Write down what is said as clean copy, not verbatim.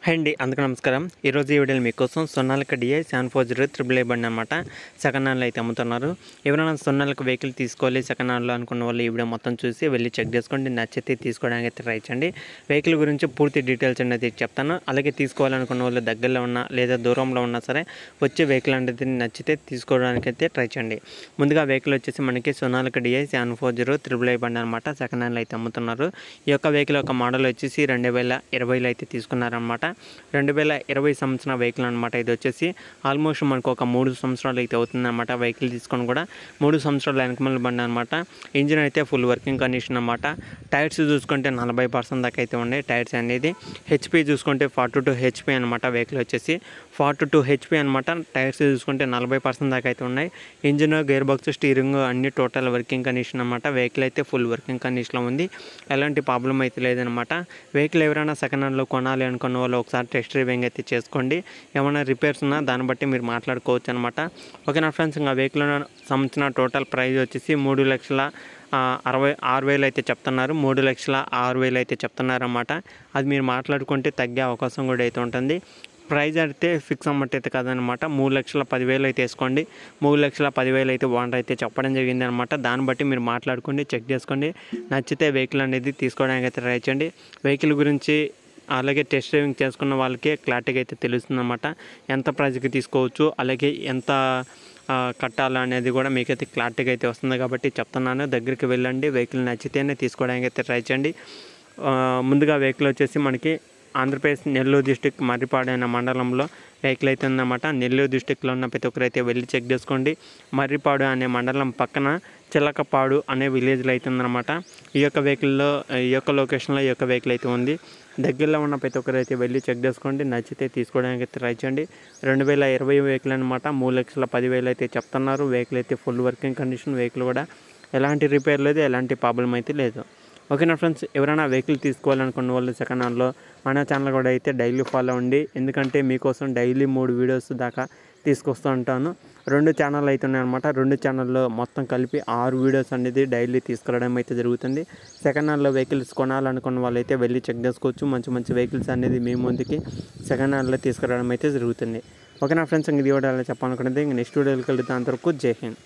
Hi అండి, అందరికీ నమస్కారం. ఈరోజు ఈ వీడియోలో మీకోసం సొనాలిక డిఐ 740 ట్రిపుల్ ఏ బండి అనమాట సెకండ్ హ్యాండ్లో అయితే అమ్ముతున్నారు. ఎవరైనా సొనాలిక వెహికల్ తీసుకోవాలి సెకండ్ హ్యాండ్లో అనుకున్న వాళ్ళు ఈ వీడియో మొత్తం చూసి వెళ్ళి చెక్ చేసుకోండి. నచ్చితే తీసుకోవడానికి అయితే ట్రై చేయండి. వెహికల్ గురించి పూర్తి డీటెయిల్స్ అనేది చెప్తాను. అలాగే తీసుకోవాలనుకున్న వాళ్ళు దగ్గరలో ఉన్నా లేదా దూరంలో ఉన్నా సరే వచ్చే వెహికల్ అనేది నచ్చితే తీసుకోవడానికి అయితే ట్రై చేయండి. ముందుగా వెహికల్ వచ్చేసి మనకి సొనాలిక డిఐ 740 ట్రిపుల్ ఏ బండి అనమాట సెకండ్ హ్యాండ్లో అయితే అమ్ముతున్నారు. ఈ యొక్క వెహికల్ యొక్క మోడల్ వచ్చేసి 2020లో అయితే తీసుకున్నారనమాట. 2020 సంవత్సరం వెహికల్ అనమాట. ఇది వచ్చేసి ఆల్మోస్ట్ మనకు ఒక 3 సంవత్సరాలు అయితే అవుతుందన్నమాట. వెహికల్ తీసుకొని కూడా 3 సంవత్సరాల వెనకమల బండి అనమాట. ఇంజిన్ అయితే ఫుల్ వర్కింగ్ కండిషన్ అనమాట. టైర్స్ చూసుకుంటే 40% దాకా అయితే ఉన్నాయి టైర్స్ అనేది. హెచ్పి చూసుకుంటే 42 హెచ్పి అనమాట. వెహికల్ వచ్చేసి 42 హెచ్పి అనమాట. టైర్స్ చూసుకుంటే 40% దాకా అయితే ఉన్నాయి. ఇంజిన్, గేర్ బాక్స్, స్టీరింగ్ అన్ని టోటల్ వర్కింగ్ కండిషన్ అనమాట. వెహికల్ అయితే ఫుల్ వర్కింగ్ కండిషన్లో ఉంది. ఎలాంటి ప్రాబ్లం అయితే లేదనమాట. వెహికల్ ఎవరైనా సెకండ్ హ్యాండ్లో కొనాలి అనుకున్న వాళ్ళు ఒకసారి టెస్ట్ డ్రైవింగ్ అయితే చేసుకోండి. ఏమైనా రిపేర్స్ ఉన్నా దాన్ని బట్టి మీరు మాట్లాడుకోవచ్చు అనమాట. ఓకేనా ఫ్రెండ్స్, ఇంకా వెహికల్ సంబంధించిన టోటల్ ప్రైస్ వచ్చేసి 3,66,000 అయితే చెప్తున్నారు. 3,06,000 అయితే చెప్తున్నారు అన్నమాట. అది మీరు మాట్లాడుకుంటే తగ్గే అవకాశం కూడా అయితే ఉంటుంది. ప్రైజ్ అయితే ఫిక్స్ అమౌంట్ అయితే కాదనమాట. 3,10,000 అయితే వేసుకోండి. 3,10,000 అయితే ఓనర్ అయితే చెప్పడం జరిగింది అనమాట. దాన్ని బట్టి మీరు మాట్లాడుకోండి, చెక్ చేసుకోండి. నచ్చితే వెహికల్ అనేది తీసుకోవడానికి అయితే ట్రై చేయండి. వెహికల్ గురించి అలాగే టెస్ట్ డ్రైవింగ్ చేసుకున్న వాళ్ళకి క్లారిటీగా అయితే తెలుస్తుందన్నమాట. ఎంత ప్రైజ్కి తీసుకోవచ్చు, అలాగే ఎంత కట్టాలనేది కూడా మీకైతే క్లారిటీగా అయితే వస్తుంది కాబట్టి చెప్తున్నాను. దగ్గరికి వెళ్ళండి, వెహికల్ నచ్చితేనే తీసుకోవడానికి అయితే ట్రై చేయండి. ముందుగా వెహికల్ వచ్చేసి మనకి ఆంధ్రప్రదేశ్ నెల్లూరు డిస్టిక్ మర్రిపాడు అనే మండలంలో వెహికల్ అయితే ఉందన్నమాట. నెల్లూరు డిస్టిక్లో ఉన్న ప్రతి ఒక్కరు అయితే వెళ్ళి చెక్ చేసుకోండి. మర్రిపాడు అనే మండలం పక్కన చిలకపాడు అనే విలేజ్లో అయితే ఉందన్నమాట. ఈ యొక్క వెహికల్లో ఈ యొక్క లొకేషన్లో ఈ యొక్క వెహికల్ అయితే ఉంది. దగ్గరలో ఉన్న ప్రతి ఒక్కరు అయితే వెళ్ళి చెక్ చేసుకోండి. నచ్చితే తీసుకోవడానికి అయితే ట్రై చేయండి. 2020 వెహికల్ అనమాట. 3,10,000 అయితే చెప్తున్నారు. వెహికల్ అయితే ఫుల్ వర్కింగ్ కండిషన్. వెహికల్ కూడా ఎలాంటి రిపేర్ లేదు, ఎలాంటి ప్రాబ్లం అయితే లేదు. ఓకేనా ఫ్రెండ్స్, ఎవరైనా వెహికల్ తీసుకోవాలనుకున్న వాళ్ళు సెకండ్ హ్యాండ్లో మన ఛానల్ కూడా అయితే డైలీ ఫాలో అవ్వండి. ఎందుకంటే మీకోసం డైలీ 3 వీడియోస్ దాకా తీసుకొస్తూ ఉంటాను. 2 ఛానల్ అయితే ఉన్నాయన్నమాట. 2 ఛానల్లో మొత్తం కలిపి 6 వీడియోస్ అనేది డైలీ తీసుకురావడం అయితే జరుగుతుంది. సెకండ్ హ్యాండ్లో వెహికల్స్ కొనాలనుకున్న వాళ్ళు అయితే వెళ్ళి చెక్ చేసుకోవచ్చు. మంచి మంచి వెహికల్స్ అనేది మీ ముందుకి సెకండ్ హ్యాండ్లో తీసుకురావడం అయితే జరుగుతుంది. ఓకేనా ఫ్రెండ్స్, ఇది కూడా అలా చెప్పాలనుకున్నది. నెక్స్ట్ వీడియోకి వెళ్తే అంతవరకు జై హింద్.